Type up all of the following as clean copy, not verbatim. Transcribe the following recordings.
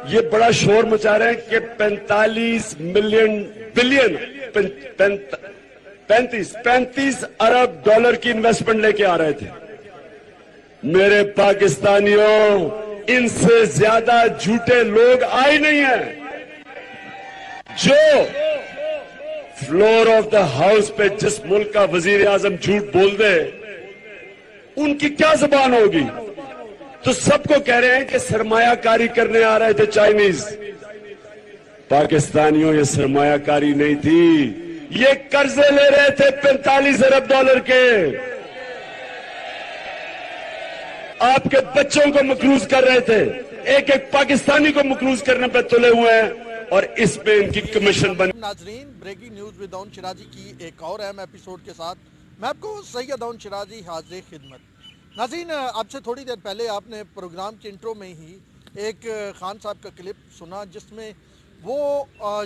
یہ بڑا شور مچا رہے ہیں کہ 35 ارب ڈالر کی انویسٹمنٹ لے کے آ رہے تھے. میرے پاکستانیوں، ان سے زیادہ جھوٹے لوگ آئے نہیں ہیں. جو فلور آف دا ہاؤس پہ جس ملک کا وزیر اعظم جھوٹ بول دے، ان کی کیا زبان ہوگی؟ تو سب کو کہہ رہے ہیں کہ سرمایہ کاری کرنے آ رہے تھے چائنیز. پاکستانیوں، یہ سرمایہ کاری نہیں تھی، یہ قرضے لے رہے تھے 45 ارب ڈالر کے. آپ کے بچوں کو مقروض کر رہے تھے، ایک ایک پاکستانی کو مقروض کرنے پہ تلے ہوئے ہیں، اور اس پہ ان کی کمیشن بن. ناظرین، بریکنگ نیوز ود اون شرازی کی ایک اور اہم ایپیسوڈ کے ساتھ میں آپ کو سید اون شرازی حاضر خدمت. ناظرین، اب سے تھوڑی دیر پہلے آپ نے پروگرام کے انٹرو میں ہی ایک خان صاحب کا کلپ سنا، جس میں وہ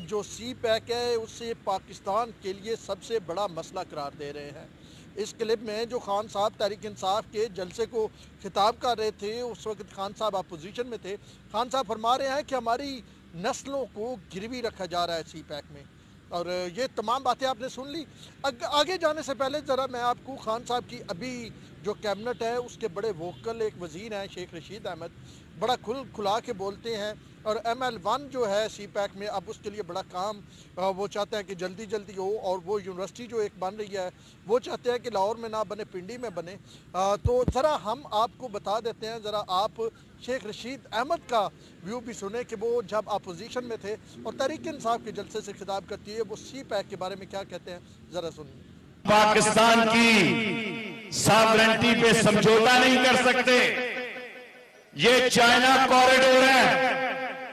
جو سی پیک ہے اسے پاکستان کے لیے سب سے بڑا مسئلہ قرار دے رہے ہیں. اس کلپ میں جو خان صاحب تحریک انصاف کے جلسے کو خطاب کر رہے تھے، اس وقت خان صاحب اپوزیشن میں تھے. خان صاحب فرما رہے ہیں کہ ہماری نسلوں کو گروی رکھا جا رہا ہے سی پیک میں، اور یہ تمام باتیں آپ نے سن لی. آگے جانے سے پہلے ذرا میں آپ کو خان صاحب کی ابھی جو کیبنٹ ہے اس کے بڑے ووکل ایک وزیر ہیں شیخ رشید احمد، بڑا کھلا کے بولتے ہیں، اور ML1 جو ہے سی پیک میں اب اس کے لیے بڑا کام وہ چاہتے ہیں کہ جلدی جلدی ہو، اور وہ یونیورسٹی جو ایک بن رہی ہے وہ چاہتے ہیں کہ لاہور میں نہ بنے، پنڈی میں بنے. تو ذرا ہم آپ کو بتا دیتے ہیں، ذرا آپ شیخ رشید احمد کا ویو بھی سنیں کہ وہ جب اپوزیشن میں تھے اور تحریک انصاف کے جلسے سے خطاب کرتی ہے، وہ سی پیک کے بارے میں کیا کہتے ہیں، ذرا سنیں. پاکستان کی ساورنٹی پہ سمجھوتا نہیں کر سکتے. یہ چائنا کوریڈور ہے،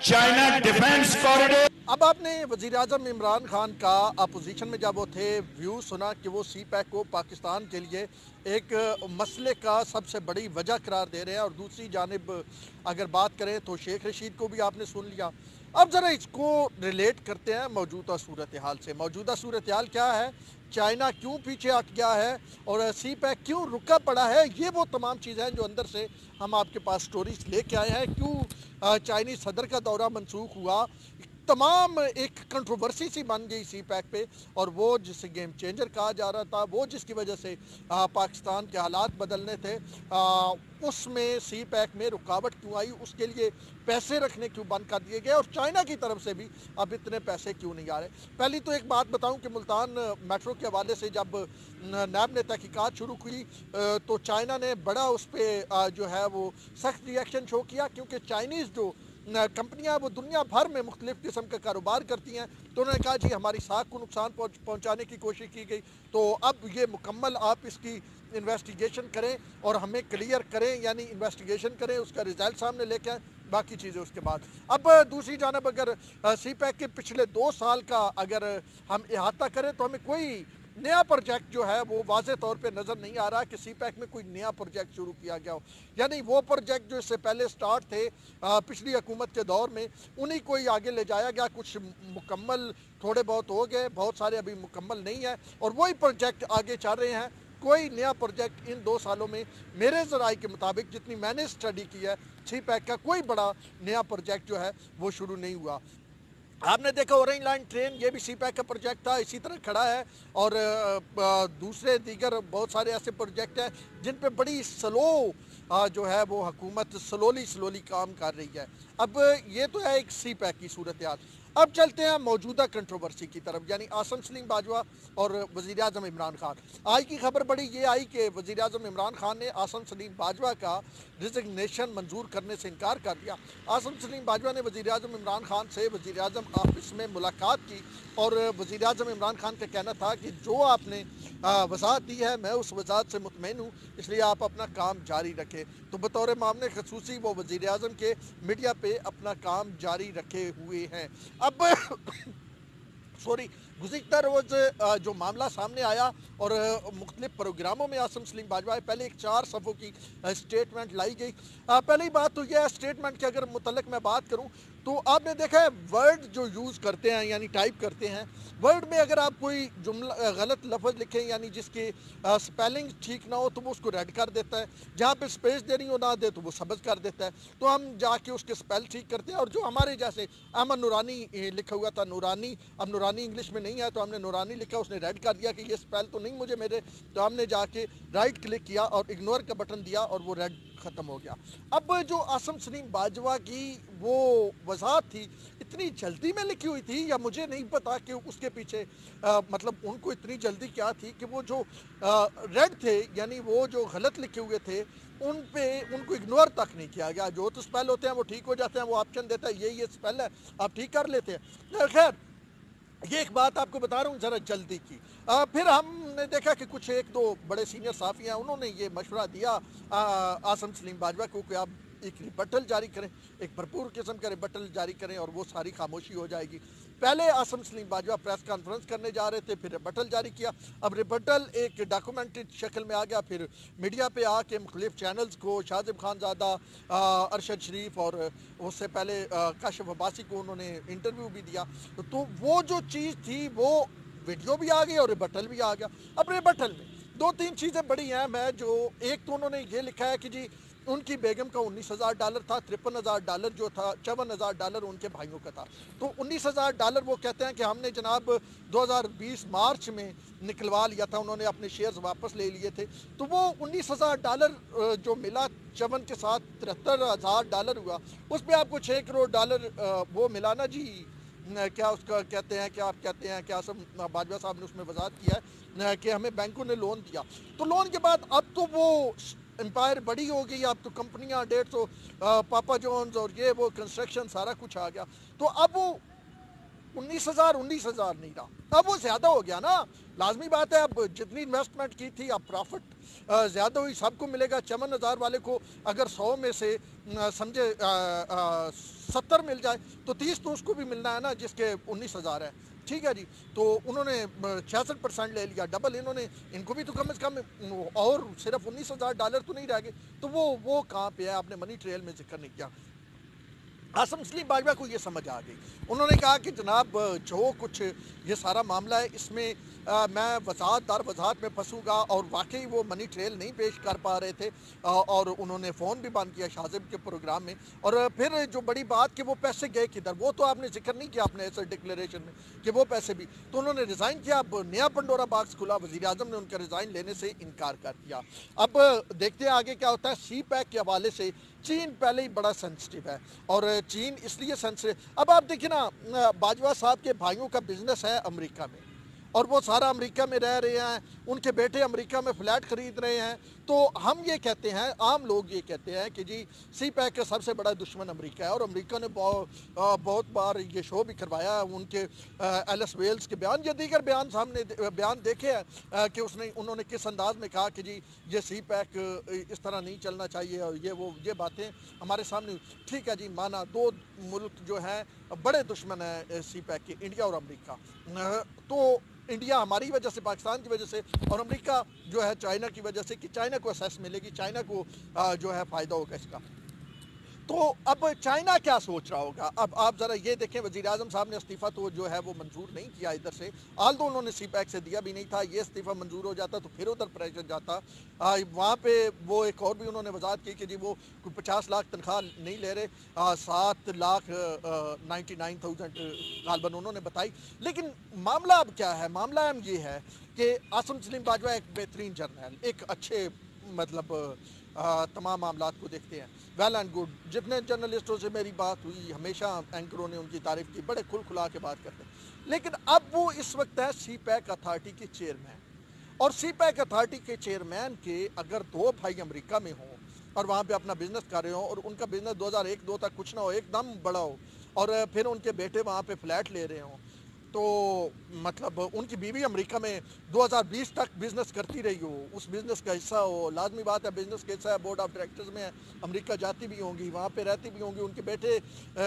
چائنا ڈیفنس کوریڈور. اب آپ نے وزیر اعظم عمران خان کا اپوزیشن میں جب وہ تھے ویو سنا کہ وہ سی پیک کو پاکستان کے لیے ایک مسئلے کا سب سے بڑی وجہ قرار دے رہے ہیں، اور دوسری جانب اگر بات کریں تو شیخ رشید کو بھی آپ نے سن لیا. اب ذرا اس کو ریلیٹ کرتے ہیں موجودہ صورتحال سے. موجودہ صورتحال کیا ہے؟ چائنا کیوں پیچھے ہٹ گیا ہے اور سی پیک کیوں رکا پڑا ہے؟ یہ وہ تمام چیزیں ہیں جو اندر سے ہم آپ کے پاس سٹوریز لے کے آئے ہیں. کیوں چائنیز صدر کا دورہ منسوخ ہوا؟ تمام ایک کنٹروورسی سی بن گئی سی پیک پہ، اور وہ جسے گیم چینجر کہا جا رہا تھا، وہ جس کی وجہ سے پاکستان کے حالات بدلنے تھے، اس میں سی پیک میں رکاوٹ کیوں آئی؟ اس کے لیے پیسے رکھنے کیوں بند کر دیے گئے، اور چائنا کی طرف سے بھی اب اتنے پیسے کیوں نہیں آ رہے؟ پہلی تو ایک بات بتاؤں کہ ملتان میٹرو کے حوالے سے جب نیب نے تحقیقات شروع کی تو چائنا نے بڑا اس پہ جو ہے وہ سخت ری ایکشن شو کیا، کیونکہ چائنیز جو کمپنیاں وہ دنیا بھر میں مختلف قسم کا کاروبار کرتی ہیں، تو انہوں نے کہا جی ہماری ساکھ کو نقصان پہنچانے کی کوشش کی گئی، تو اب یہ مکمل آپ اس کی انویسٹیگیشن کریں اور ہمیں کلیئر کریں، یعنی انویسٹیگیشن کریں، اس کا ریزلٹ سامنے لے کے آئیں، باقی چیزیں اس کے بعد. اب دوسری جانب اگر سی پیک کے پچھلے 2 سال کا اگر ہم احاطہ کریں تو ہمیں کوئی نیا پروجیکٹ جو ہے وہ واضح طور پہ نظر نہیں آ رہا کہ سی پیک میں کوئی نیا پروجیکٹ شروع کیا گیا ہو. یعنی وہ پروجیکٹ جو اس سے پہلے سٹارٹ تھے پچھلی حکومت کے دور میں، انہی کو ہی آگے لے جایا گیا. کچھ مکمل تھوڑے بہت ہو گئے، بہت سارے ابھی مکمل نہیں ہیں، اور وہی پروجیکٹ آگے چل رہے ہیں. کوئی نیا پروجیکٹ ان 2 سالوں میں میرے ذرائع کے مطابق جتنی میں نے سٹڈی کی ہے سی پیک کا کوئی بڑا نیا پروجیکٹ جو ہے وہ شروع نہیں ہوا. آپ نے دیکھا اورنج لائن ٹرین، یہ بھی سی پیک کا پروجیکٹ تھا، اسی طرح کھڑا ہے، اور دوسرے دیگر بہت سارے ایسے پروجیکٹ ہیں جن پہ بڑی سلو جو ہے وہ حکومت سلولی کام کر رہی ہے. اب یہ تو ہے ایک سی پیک کی صورتحال. اب چلتے ہیں موجودہ کنٹروورسی کی طرف، یعنی عاصم سلیم باجوہ اور وزیر اعظم عمران خان. آج کی خبر بڑی یہ آئی کہ وزیر اعظم عمران خان نے عاصم سلیم باجوہ کا ریزگنیشن منظور کرنے سے انکار کر دیا. عاصم سلیم باجوہ نے وزیر اعظم عمران خان سے وزیر اعظم آفس میں ملاقات کی، اور وزیر اعظم عمران خان کا کہنا تھا کہ جو آپ نے وضاحت دی ہے میں اس وضاحت سے مطمئن ہوں، اس لیے آپ اپنا کام جاری رکھیں. تو بطور معاملے خصوصی وہ وزیر اعظم کے میڈیا پہ اپنا کام جاری رکھے ہوئے ہیں. اب गुज़िश्ता रोज़ जो मामला सामने आया और मुख्तलिफ प्रोग्रामों में आसिम सलीम बाजवा पहले एक 4 सफ़ों की स्टेटमेंट लाई गई। पहली बात तो यह है स्टेटमेंट के अगर मुतल्लिक़ मैं बात करूँ तो आपने देखा है वर्ड जो यूज़ करते हैं यानी टाइप करते हैं, वर्ड में अगर आप कोई जुमला गलत लफ्ज़ लिखें यानी जिसके स्पेलिंग ठीक ना हो तो वो उसको रेड कर देता है, जहाँ पे स्पेस देनी हो ना दे तो वो सब्ज़ कर देता है। तो हम जाके उसके स्पेल ठीक करते हैं और जो हमारे जैसे अहमद नूरानी लिखा हुआ था नूरानी, अब नूरानी इंग्लिश में नहीं है तो हमने नूरानी लिखा, उसने रेड कर दिया कि ये स्पेल तो नहीं मुझे मेरे, तो हमने जाके राइट क्लिक किया और इग्नोर का बटन दिया और वो रेड ख़त्म हो गया। अब जो आसिम सलीम बाजवा की वो वजाहत थी इतनी जल्दी में लिखी हुई थी या मुझे नहीं पता कि उसके पीछे मतलब उनको इतनी जल्दी क्या थी कि वो जो रेड थे यानी वो जो गलत लिखे हुए थे उन पे उनको इग्नोर तक नहीं किया गया। जो तो स्पेल होते हैं वो ठीक हो जाते हैं, वो ऑप्शन देता है ये स्पेल है आप ठीक कर लेते हैं। खैर ये एक बात आपको बता रहा हूँ ज़रा जल्दी की। फिर हमने देखा कि कुछ एक दो बड़े सीनियर साफ़ी हैं उन्होंने ये मशवरा दिया आसिम सलीम बाजवा को कि आप एक रिबटल जारी करें, एक भरपूर किस्म का रिबटल जारी करें और वो सारी खामोशी हो जाएगी। पहले आसिम सलीम बाजवा प्रेस कॉन्फ्रेंस करने जा रहे थे, फिर रिबटल जारी किया। अब रिबटल एक डॉक्यूमेंटेड शक्ल में आ गया, फिर मीडिया पे आके मुख्तलिफ चैनल्स को शाहज़ेब खानज़ादा, अरशद शरीफ और उससे पहले काशिफ अब्बासी को उन्होंने इंटरव्यू भी दिया। तो वो जो चीज़ थी वो वीडियो भी आ गई और रिबटल भी आ गया। अब रिबटल में 2-3 चीज़ें बड़ी हैं मैं जो एक तो उन्होंने ये लिखा है कि जी उनकी बेगम का $19,000 था, $53,000 जो था, $54,000 उनके भाइयों का था। तो $19,000 वो कहते हैं कि हमने जनाब 2020 मार्च में निकलवा लिया था, उन्होंने अपने शेयर्स वापस ले लिए थे। तो वो $19,000 जो मिला चवन के साथ $73,000 हुआ, उस पर आपको $6 करोड़ वो मिला ना जी। क्या उसका कहते हैं, क्या आप कहते हैं, क्या आसिम बाजवा साहब ने उसमें वजाहत किया है कि हमें बैंकों ने लोन दिया। तो लोन के बाद अब तो वो एम्पायर बड़ी हो गई, अब तो कंपनियां 150 पापा जॉन्स और ये वो कंस्ट्रक्शन सारा कुछ आ गया। तो अब वो 19,000 नहीं रहा, अब वो ज़्यादा हो गया ना। लाजमी बात है अब जितनी इन्वेस्टमेंट की थी अब प्रॉफिट ज़्यादा हुई, सबको मिलेगा। 54,000 वाले को अगर 100 में से समझे 70 मिल जाए तो 30 तो उसको भी मिलना है ना जिसके 19,000 है, ठीक है जी। तो उन्होंने 66% ले लिया, डबल इन्होंने, इनको भी तो कम से कम और सिर्फ $19,000 तो नहीं रह गए। तो वो कहाँ पे है, आपने मनी ट्रेल में जिक्र नहीं किया। आसिम सलीम बाजवा को ये समझ आ गई, उन्होंने कहा कि जनाब जो कुछ ये सारा मामला है इसमें मैं वजाहत में फंसूँगा और वाकई वो मनी ट्रेल नहीं पेश कर पा रहे थे और उन्होंने फ़ोन भी बंद किया शाहज़ेब के प्रोग्राम में। और फिर जो बड़ी बात कि वो पैसे गए किधर, वो तो आपने जिक्र नहीं किया अपने ऐसे डिक्लेरेशन में कि वो पैसे भी, तो उन्होंने रिज़ाइन किया। अब नया पंडोरा बॉक्स खुला, वज़ीर आज़म ने उनका रिज़ाइन लेने से इनकार कर दिया। अब देखते हैं आगे क्या होता है। सी पैक के हवाले से चीन पहले ही बड़ा सेंसिटिव है और चीन इसलिए सेंसिटिव, अब आप देखिए ना बाजवा साहब के भाइयों का बिजनेस है अमेरिका में और वो सारा अमेरिका में रह रहे हैं, उनके बेटे अमेरिका में फ्लैट ख़रीद रहे हैं। तो हम ये कहते हैं, आम लोग ये कहते हैं कि जी सी पैक का सबसे बड़ा दुश्मन अमेरिका है और अमेरिका ने बहुत बार ये शो भी करवाया है। उनके एलिस वेल्स के बयान या दीगर बयान सामने बयान देखे हैं कि उन्होंने किस अंदाज में कहा कि जी ये सी पैक इस तरह नहीं चलना चाहिए और ये बातें हमारे सामने। ठीक है जी, माना दो मुल्क जो हैं बड़े दुश्मन हैं सी पैक के, इंडिया और अमेरिका। तो इंडिया हमारी वजह से, पाकिस्तान की वजह से, और अमेरिका जो है चाइना की वजह से कि चाइना को असेस मिलेगी, चाइना को जो है फ़ायदा होगा इसका। तो अब चाइना क्या सोच रहा होगा। अब आप ज़रा ये देखें, वज़ीर आज़म साहब ने इस्तीफ़ा तो जो है वो मंजूर नहीं किया इधर से, आल दो उन्होंने सी पैक से दिया भी नहीं था। ये इस्तीफ़ा मंजूर हो जाता तो फिर उधर प्रेशर जाता। वहाँ पे वो एक और भी उन्होंने वजाहत की कि जी वो कोई 50 लाख तनख्वाह नहीं ले रहे, 7,99,000 गालबन उन्होंने बताई। लेकिन मामला अब क्या है, मामला हम ये है कि आसिम सलीम बाजवा एक बेहतरीन जर्नल, एक अच्छे मतलब तमाम मामलात को देखते हैं, वेल एंड गुड। जितने जर्नलिस्टों से मेरी बात हुई हमेशा एंकरों ने उनकी तारीफ़ की, बड़े खुला के बात करते हैं। लेकिन अब वो इस वक्त है सी पैक अथॉरिटी के चेयरमैन, और सी पैक अथॉरिटी के चेयरमैन के अगर दो भाई अमेरिका में हों और वहाँ पे अपना बिज़नेस कर रहे हों और उनका बिज़नेस 2001-2 तक कुछ ना हो, एकदम बड़ा हो, और फिर उनके बेटे वहाँ पे फ्लैट ले रहे हों, तो मतलब उनकी बीवी अमेरिका में 2020 तक बिजनेस करती रही हो, उस बिजनेस का हिस्सा हो, लाजमी बात है बिजनेस का हिस्सा है, बोर्ड ऑफ डायरेक्टर्स में है, अमेरिका जाती भी होंगी, वहाँ पे रहती भी होंगी, उनके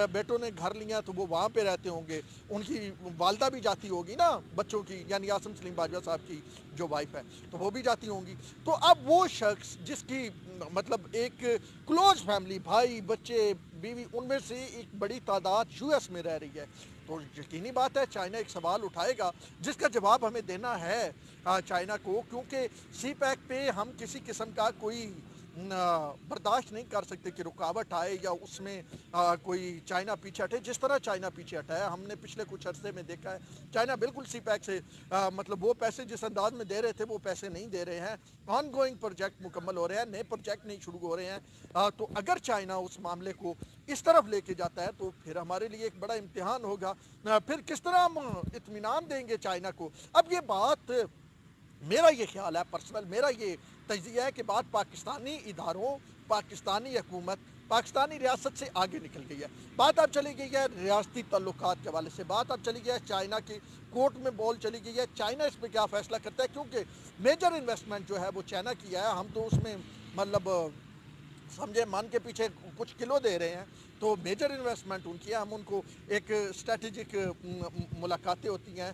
बेटों ने घर लिया तो वो वहाँ पे रहते होंगे, उनकी वालदा भी जाती होगी ना बच्चों की, यानी आसिम सलीम बाजवा साहब की जो वाइफ है तो वो भी जाती होंगी। तो अब वो शख्स जिसकी मतलब एक क्लोज फैमिली, भाई बच्चे बीवी, उनमें से एक बड़ी तादाद यूएस में रह रही है, तो यकीनी बात है चाइना एक सवाल उठाएगा जिसका जवाब हमें देना है चाइना को, क्योंकि सी पैक पे हम किसी किस्म का कोई बर्दाश्त नहीं कर सकते कि रुकावट आए या उसमें कोई चाइना पीछे हटे। जिस तरह चाइना पीछे हटा है हमने पिछले कुछ अरसे में देखा है, चाइना बिल्कुल सी पैक से मतलब वो पैसे जिस अंदाज में दे रहे थे वो पैसे नहीं दे रहे हैं, ऑन गोइंग प्रोजेक्ट मुकम्मल हो रहे हैं, नए प्रोजेक्ट नहीं शुरू हो रहे हैं। तो अगर चाइना उस मामले को इस तरफ लेके जाता है तो फिर हमारे लिए एक बड़ा इम्तिहान होगा, फिर किस तरह हम इत्मीनान देंगे चाइना को। अब ये बात मेरा ये ख्याल है पर्सनल, मेरा ये तज्जिया है कि बात पाकिस्तानी इदारों, पाकिस्तानी हुकूमत, पाकिस्तानी रियासत से आगे निकल गई है। बात अब चली गई है रियासती ताल्लुकात के हवाले से, बात अब चली गई है चाइना की कोर्ट में बॉल चली गई है, चाइना इस पर क्या फ़ैसला करता है, क्योंकि मेजर इन्वेस्टमेंट जो है वो चाइना की है। हम तो उसमें मतलब समझे मन के पीछे कुछ किलो दे रहे हैं, तो मेजर इन्वेस्टमेंट उनकी है। हम उनको एक स्ट्रेटजिक मुलाकातें होती हैं,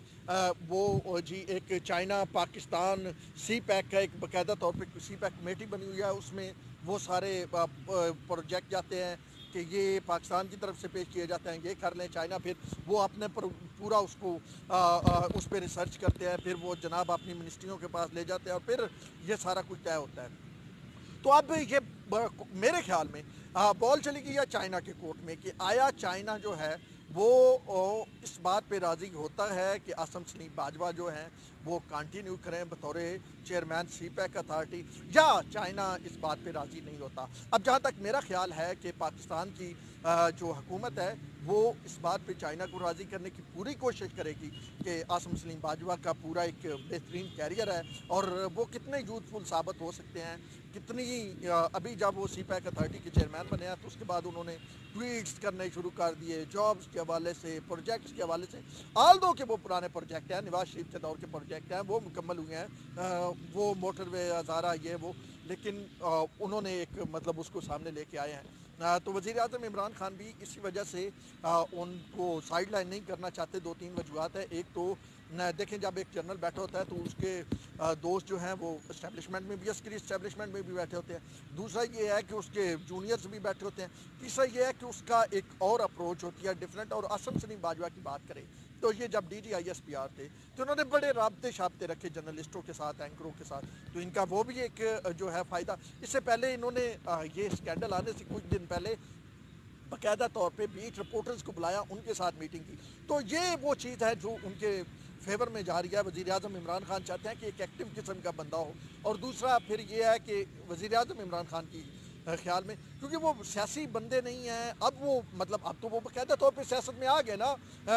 वो जी एक चाइना पाकिस्तान सी पैक का एक बाकायदा तौर पे सी पैक कमेटी बनी हुई है, उसमें वो सारे प्रोजेक्ट जाते हैं कि ये पाकिस्तान की तरफ से पेश किए जाते हैं, ये कर लें चाइना, फिर वो अपने पर पूरा उसको उस पर रिसर्च करते हैं, फिर वो जनाब अपनी मिनिस्ट्रियों के पास ले जाते हैं और फिर ये सारा कुछ तय होता है। तो अब ये मेरे ख्याल में बॉल चली गई है चाइना के कोर्ट में कि आया चाइना जो है वो इस बात पे राज़ी होता है कि आसिम सलीम बाजवा जो हैं वो कंटिन्यू करें बतौर चेयरमैन सी पैक अथॉरिटी, या चाइना इस बात पे राज़ी नहीं होता। अब जहाँ तक मेरा ख्याल है कि पाकिस्तान की जो हुकूमत है वो इस बात पे चाइना को राज़ी करने की पूरी कोशिश करेगी कि आसिम सलीम बाजवा का पूरा एक बेहतरीन कैरियर है और वो कितने यूथफुल साबित हो सकते हैं, कितनी अभी जब वो सी पैक अथॉरिटी के चेयरमैन बने हैं तो उसके बाद उन्होंने ट्वीट्स करने शुरू कर दिए जॉब्स के हवाले से, प्रोजेक्ट्स के हवाले से, आल दो के वो पुराने प्रोजेक्ट हैं, नवाज शरीफ के दौर के प्रोजेक्ट हैं, वो मुकम्मल हुए हैं, वो मोटरवे हज़ारा ये वो, लेकिन उन्होंने एक मतलब उसको सामने लेके आए हैं। तो वज़ीर आज़म इमरान खान भी इसी वजह से उनको साइड लाइन नहीं करना चाहते। दो तीन वजूहत है। एक तो देखें जब एक जनरल बैठा होता है तो उसके दोस्त जो हैं वो इस्टेब्लिशमेंट में भी, अस्करी इस्टेब्लिशमेंट में भी बैठे होते हैं। दूसरा ये है कि उसके जूनियर्स भी बैठे होते हैं। तीसरा ये है कि उसका एक और अप्रोच होती है डिफरेंट। और आसिम सलीम बाजवा की बात करें तो ये जब DGISPR थे तो उन्होंने बड़े राब्ते शाब्ते रखे जर्नलिस्टों के साथ, एंकरों के साथ, तो इनका वो भी एक जो है फ़ायदा। इससे पहले इन्होंने ये स्कैंडल आने से कुछ दिन पहले बाकायदा तौर पे बीट रिपोर्टर्स को बुलाया, उनके साथ मीटिंग की। तो ये वो चीज़ है जो उनके फेवर में जा रही है। वज़ीर आज़म इमरान खान चाहते हैं कि एक एक्टिव किस्म का बंदा हो। और दूसरा फिर ये है कि वज़ीर आज़म इमरान खान की ख्याल में, क्योंकि वो सियासी बंदे नहीं हैं, अब वो मतलब अब तो वो बाकायदा तौर पे सियासत में आ गए ना,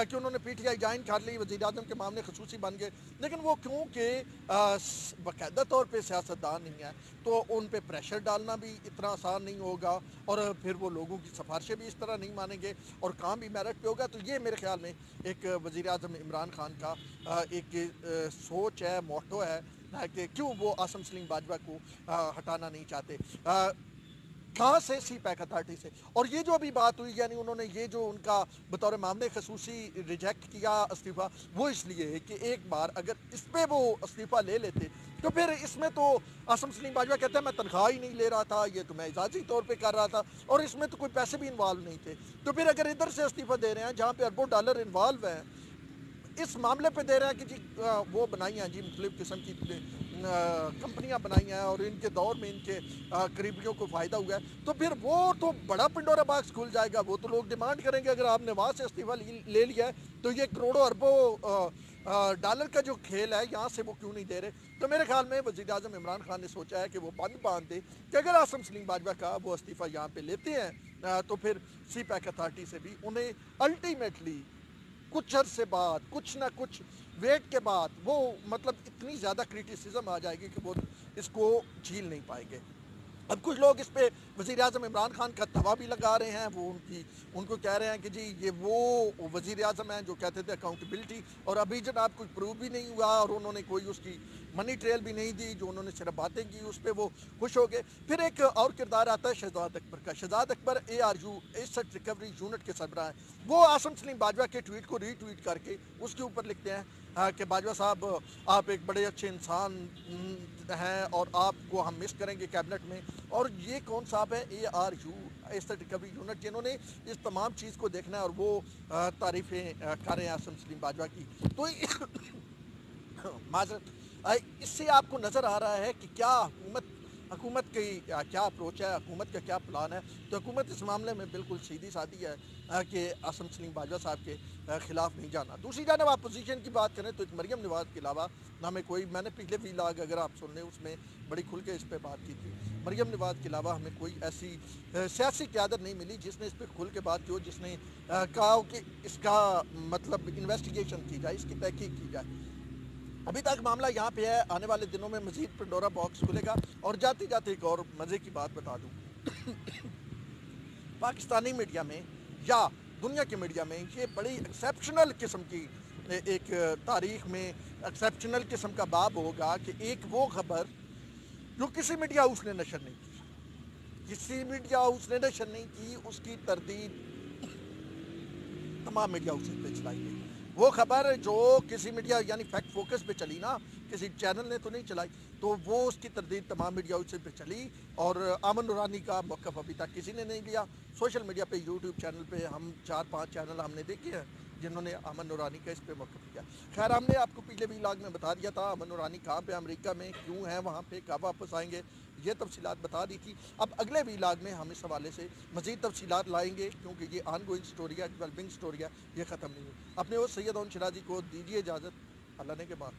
कि उन्होंने PTI ज्वाइन कर ली, वज़ीर आज़म के मामले खसूसी बन गए, लेकिन वो क्योंकि बाकायदा तौर पे सियासतदान नहीं है तो उन पे प्रेशर डालना भी इतना आसान नहीं होगा और फिर वो लोगों की सिफारिशें भी इस तरह नहीं मानेंगे और काम भी मेरिट पे होगा। तो ये मेरे ख्याल में एक वज़ीर आज़म इमरान खान का एक सोच है, मोटो है कि क्यों वो आसिम सलीम बाजवा को हटाना नहीं चाहते। कहाँ से? सी पैक अथॉरिटी से। और ये जो अभी बात हुई, यानी उन्होंने ये जो उनका बतौर मामले खसूसी रिजेक्ट किया इस्तीफ़ा, वो इसलिए है कि एक बार अगर इस पर वो इस्तीफ़ा ले लेते तो फिर इसमें तो आसिम सलीम बाजवा कहते हैं मैं तनख्वाह ही नहीं ले रहा था, ये तो मैं इजाज़ी तौर पे कर रहा था और इसमें तो कोई पैसे भी इन्वॉल्व नहीं थे। तो फिर अगर इधर से इस्तीफ़ा दे रहे हैं जहाँ पे अरबों डॉलर इन्वॉल्व हैं, इस मामले पे दे रहे हैं कि जी वो बनाई हैं जी मुख्तलिफ़ किस्म की कंपनियां बनाई हैं और इनके दौर में इनके करीबियों को फ़ायदा हुआ है, तो फिर वो तो बड़ा पिंडोरा बॉक्स खुल जाएगा। वो तो लोग डिमांड करेंगे अगर आपने वहाँ से इस्तीफ़ा ले लिया है तो ये करोड़ों अरबों डॉलर का जो खेल है यहाँ से वो क्यों नहीं दे रहे। तो मेरे ख्याल में वज़ीर आज़म इमरान खान ने सोचा है कि वो बंद बांध दे कि अगर आसिम सलीम बाजवा का वो इस्तीफ़ा यहाँ पे लेते हैं तो फिर सी पैक अथॉरिटी से भी उन्हें अल्टीमेटली कुछ अरसे बाद, कुछ ना कुछ वेट के बाद वो मतलब इतनी ज़्यादा क्रिटिसिज्म आ जाएगी कि वो इसको झील नहीं पाएंगे। अब कुछ लोग इस पे वज़ीर आज़म इमरान खान का तवा भी लगा रहे हैं। वो उनको कह रहे हैं कि जी ये वो वज़ीर आज़म हैं जो कहते थे अकाउंटेबिलिटी, और अभी जनाब कुछ प्रूव भी नहीं हुआ और उन्होंने कोई उसकी मनी ट्रेल भी नहीं दी, जो उन्होंने सिर्फ बातें की उस पर वो खुश हो गए। फिर एक और किरदार आता है शहजाद अकबर का। Shahzad Akbar ARU asset recovery unit के सरबराह हैं। वो आसिम सलीम बाजवा के ट्वीट को रीट्वीट करके उसके ऊपर लिखते हैं कि बाजवा साहब आप एक बड़े अच्छे इंसान हैं और आपको हम मिस करेंगे कैबिनेट में। और ये कौन साहब है? ARU एसेट रिकवरी यूनिट, जिन्होंने इस तमाम चीज़ को देखना है और वो तारीफ़ें कर रहे हैं आसिम सलीम बाजवा की। तो माजरत इससे आपको नज़र आ रहा है कि क्या हुकूमत की क्या अप्रोच है, हुकूमत का क्या प्लान है। तो हुकूमत इस मामले में बिल्कुल सीधी सादी है कि आसिम सलीम बाजवा साहब के ख़िलाफ़ नहीं जाना। दूसरी जानब अपोजिशन की बात करें तो एक मरियम नवाज़ के अलावा ना में कोई, मैंने पिछले व्लॉग अगर आप सुन लें उसमें बड़ी खुल के इस पर बात की थी, मरियम नवाज़ के अलावा हमें कोई ऐसी सियासी क़यादत नहीं मिली जिसने इस पर खुल के बात की हो, जिसने कहा हो कि इसका मतलब इन्वेस्टिगेशन की जाए, इसकी तहकीक की जाए। अभी तक मामला यहाँ पे है। आने वाले दिनों में मज़ीद पंडोरा बॉक्स खुलेगा। और जाते जाते एक और मज़े की बात बता दूँ पाकिस्तानी मीडिया में या दुनिया के मीडिया में ये बड़ी एक्सेप्शनल किस्म की एक तारीख़ में एक्सेप्शनल किस्म का बाब होगा कि एक वो खबर जो किसी मीडिया हाउस ने नशर नहीं की, किसी मीडिया हाउस ने नशर नहीं की, उसकी तरदीद तमाम मीडिया हाउस पे चलाई गई। वो खबर जो किसी मीडिया यानी फैक्ट फोकस पे चली ना, किसी चैनल ने तो नहीं चलाई, तो वो उसकी तरदीद तमाम मीडिया हाउस पे चली। और अमन नूरानी का मौक़िफ़ अभी तक किसी ने नहीं लिया। सोशल मीडिया पे यूट्यूब चैनल पे हम 4-5 चैनल हमने देखे हैं जिन्होंने अमन नूरानी का इस पर मौक़िफ़ लिया। खैर हमने आपको पिछले व्लॉग में बता दिया था अमन नूरानी कहाँ पे, अमेरिका में क्यों है, वहाँ पे कब वापस आएंगे, ये तफसीलात बता दी थी। अब अगले व्लॉग में हम इस हवाले से मज़ीद तफसीलात लाएंगे क्योंकि ये ऑनगोइंग स्टोरी है, डेवलपिंग स्टोरी है, ये ख़त्म नहीं हुई। अपने वो सैयद ओन शराजी को दीजिए इजाज़त, अल्लाह ने के बाद।